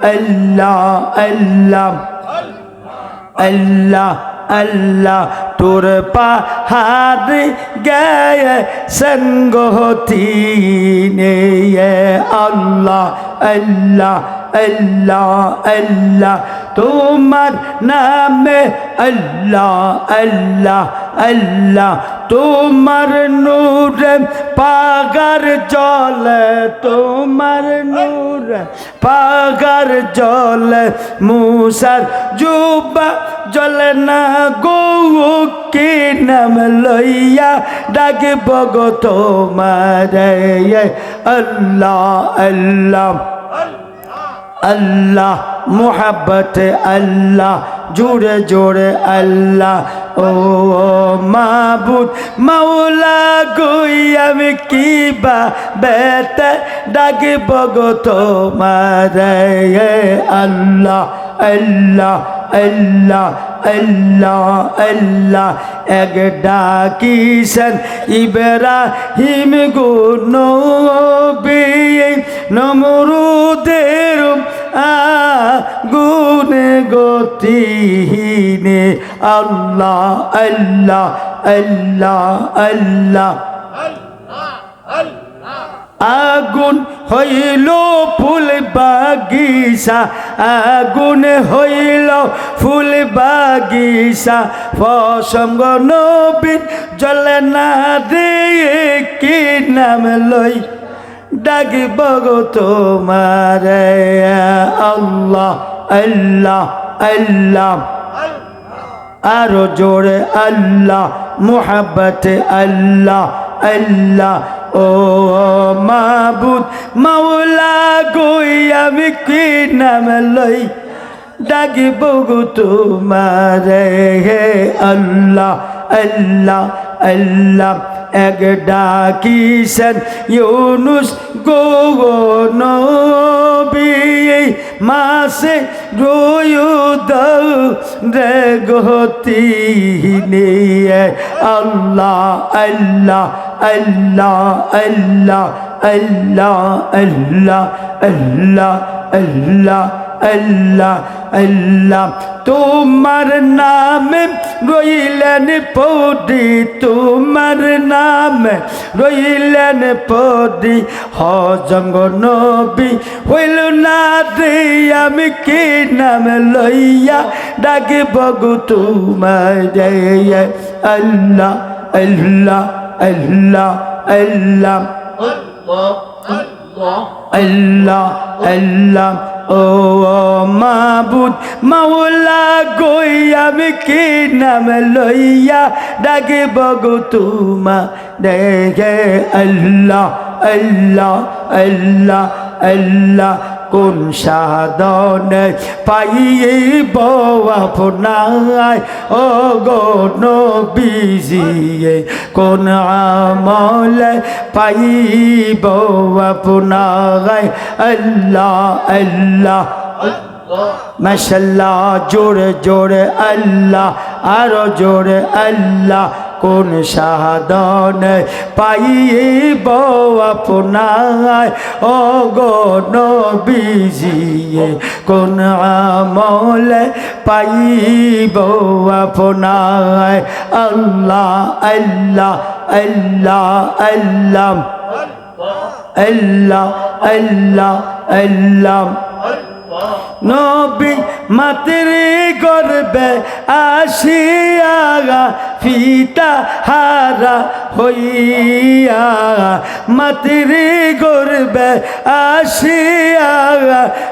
আল্লাহ আল্লাহ আল্লাহ আল্লাহ তোর পাহাড় গায়ে সঙ্গতি নে আল্লাহ আল্লাহ আল্লাহ আল্লাহ তোমার নামে আল্লাহ আল্লাহ আল্লাহ তোমার নূরে পাগার জলে তোমার নূরে পাগার জলে মুসার জুবা জলে না গো কি নাম লইয়া ডাকব গো তোমার আল্লাহ আল্লাহ আল্লাহ মোহাব্বত আল্লাহ জোরে জোরে আল্লাহ ও মাবুদ মাওলা গই আমি কিবা বেতে ডাকব গো তোমার আল্লাহ আল্লাহ আল্লাহ আল্লাহ আল্লাহ এক ডাকিছেন ইব্রাহিম গো নবী নমরুদের আগুনে গতিহীনে আল্লাহ আল্লাহ আল্লাহ আল্লাহ আগুন হইল ফুল বাগিচা আগুন হইল ফুল বাগিচা প্রসঙ্গ নবীন জ্বলে না দিয়ে কি নাম লই ডাকিব গো তোমার আল্লাহ আল্লাহ আল্লাহ আরো জোরে আল্লাহ মোহাব্বত আল্লাহ আল্লাহ ও মাবুদ মাওলা গই আমি কি নাম লই ডাকিব গো তোমার আল্লাহ আল্লাহ আল্লাহ এক ডাকিছেন ইউনুস গো নবী মাসে রোয়ুদ রে গতি নিয়ে আল্লাহ আল্লাহ আল্লাহ আল্লাহ আল্লাহ আল্লাহ আল্লাহ আল্লাহ আল্লাহ আল্লাহ তোমার নামে রইলেন পড়ি তোমার নামে রইলেন পড়ি হজঙ্গ নবী হইল না রে আমি কি নাম লইয়া ডাকিব গো তোমার আল্লাহ আল্লাহ আল্লাহ আল্লাহ আল্লাহ আল্লাহ ও মাবুদ মাওলা গই আমি কি নাম লইয়া ডাকিব গো তোমার দেখে আল্লাহ আল্লাহ আল্লাহ আল্লাহ কোন সাধনে পাইব আপনায় ও গো নবীজি কোন আমলে পাইব আপনায় আল্লাহ আল্লাহ মাশাআল্লাহ জোরে জোরে আল্লাহ আরো জোরে আল্লাহ কোন সাধনে পাইব আপনায় ও গো নবীজি কোন আমলে পাইব আপনায় আল্লাহ আল্লাহ আল্লাহ আল্লাহ আল্লাহ আল্লাহ আল্লাহ নবী মাতের গর্বে আসিয়া ফিতা হারা হইয়া মাতের গর্বে আসিয়া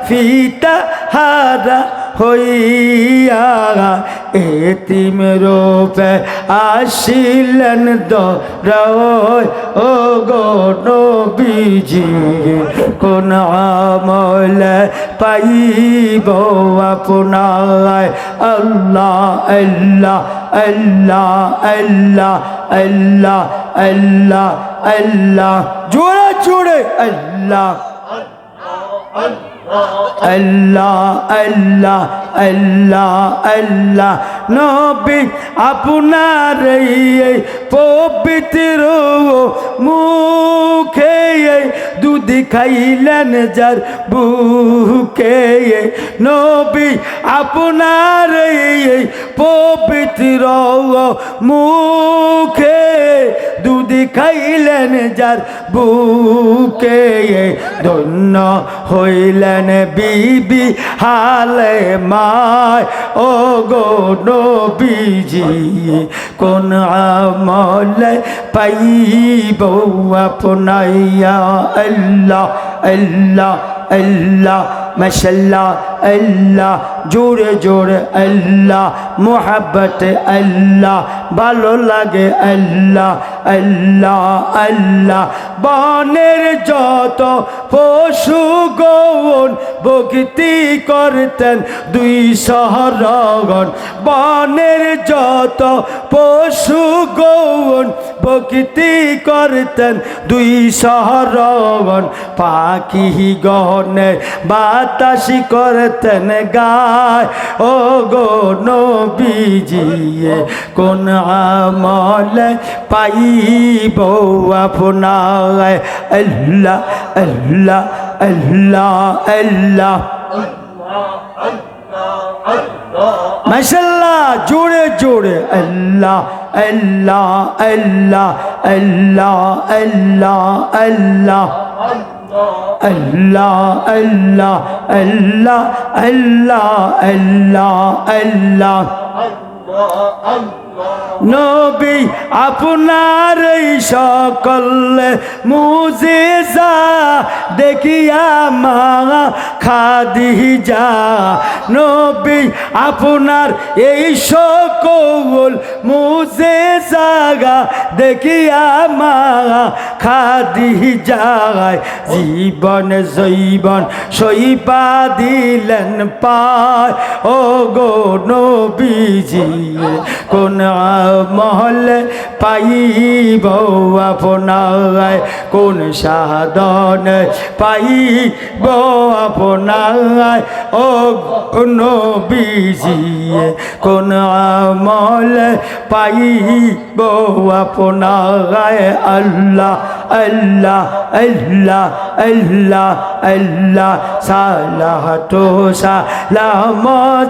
ফিতা হারা হইয়া এতিম রূপে আসিলেন দরয় ও গো নবীজি কোন আমলে পাইব আপনায় আল্লাহ আল্লাহ আল্লাহ আল্লাহ আল্লাহ আল্লাহ আল্লাহ জোরে জোরে আল্লাহ আল্লাহ আল্লাহ আল্লাহ আল্লাহ নবী আপনার এই পবিত্র মুখে দুধ খাইলেন যার বুকে নবী আপনার এই পবিত্র মুখে দুধ খাইলেন যার বুকে ধন্য হইলেন বিবি হালে মায় ও গো নবীজি কোন আমলে পাইব আপনাইয়া আল্লাহ আল্লাহ আল্লাহ মাশাআল্লাহ আল্লাহ জোরে জোরে আল্লাহ মোহাব্বত আল্লাহ ভালো লাগে আল্লাহ আল্লাহ আল্লাহ বনের যত পশু গণ ভক্তি করতেন দুই শহরগণ বনের যত পশু গণ ভক্তি করতেন দুই শহরগণ পাখি গণে বাতাসি করতেন গায় ও গো নবীজি কোন আমলে পাইব আপনার আল্লাহ আল্লাহ আল্লাহ আল্লাহ মাশাআল্লাহ জোরে জোরে আল্লাহ আল্লাহ আল্লাহ আল্লাহ আল্লাহ আল্লাহ আল্লাহ আল্লাহ আল্লাহ আল্লাহ আল্লাহ আল্লাহ নবী আপনার এই সকল মুজিজা দেখিয়া মা খাদিজা নবী আপনার এই সকল মুজিজা দেখিয়া মা খাদিজা জীবন জৈবন সইপা দিলেন পায় ও গো নবীজি কোন মহলে পাইব আপনার কোন সাধন পাইব আপনার ও নবীজি কোন আমলে পাইব আপনার আল্লাহ আল্লাহ আল্লাহ আল্লাহ আল্লাহ সালাহ তো সালাম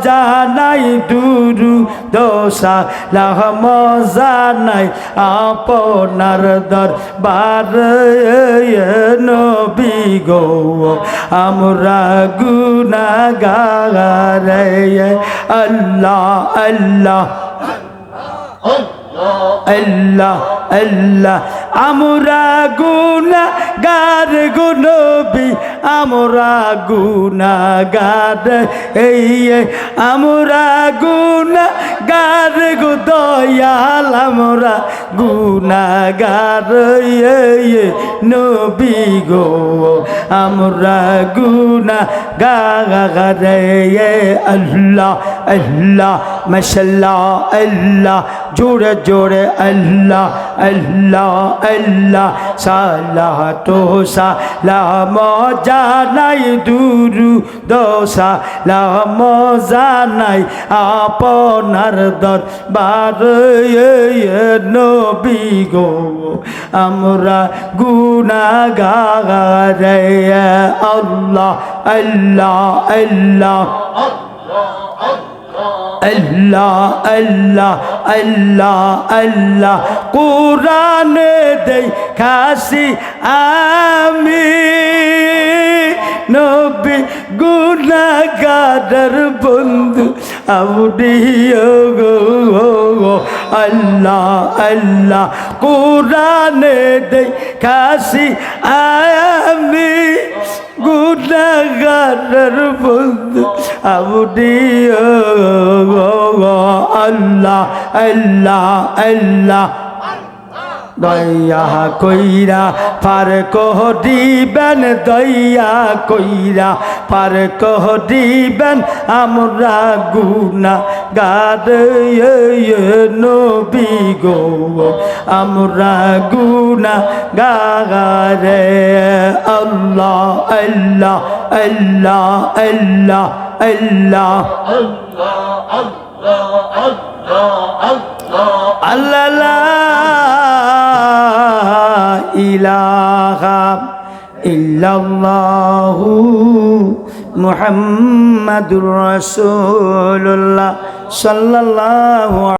জানাই দুরু দোসা লাহ মজা নাই আপনার দরবার নবী গো আমরা গুনাহগার আল্লাহ আল্লাহ আল্লাহ আল্লাহ আমরা গুনাহগার গো নবী আমরা গুনাহগার এই আমরা গুনাহগার গো দয়াল আমরা গুনাহগার নবী গো আমরা গুনাহগার আল্লাহ আল্লাহ মাশাআল্লাহ আল্লাহ জোরে জোরে আল্লাহ আল্লাহ আল্লাহ সালাহ তো সালাম জানাই দুরু দোসা লাম জানাই আপনার দরবার নবী গো আমরা গুনাহগার আল্লাহ আল্লাহ আল্লাহ আল্লাহ আল্লাহ আল্লাহ আল্লাহ কোরআনে দেখাছি আমি নবী গুনাহগারের বন্ধু আউলিয়া গো আল্লাহ আল্লাহ কোরআনে দেখাছি আমি গুনাহগারের বন্ধু আউলিয়া আল্লাহ আল্লাহ আল্লাহ দয়া কইরা পার কহ দিবেন দয়া কইরা পার কহ দিবেন আমরা গুনাহগার নবী গো আমরা গুনাহগার আল্লাহ আল্লাহ আল্লাহ আল্লাহ আল্লাহ আল্লাহ লা ইলাহা ইল্লাল্লাহু মুহাম্মাদুর রাসূলুল্লাহ সাল্লাল্লাহু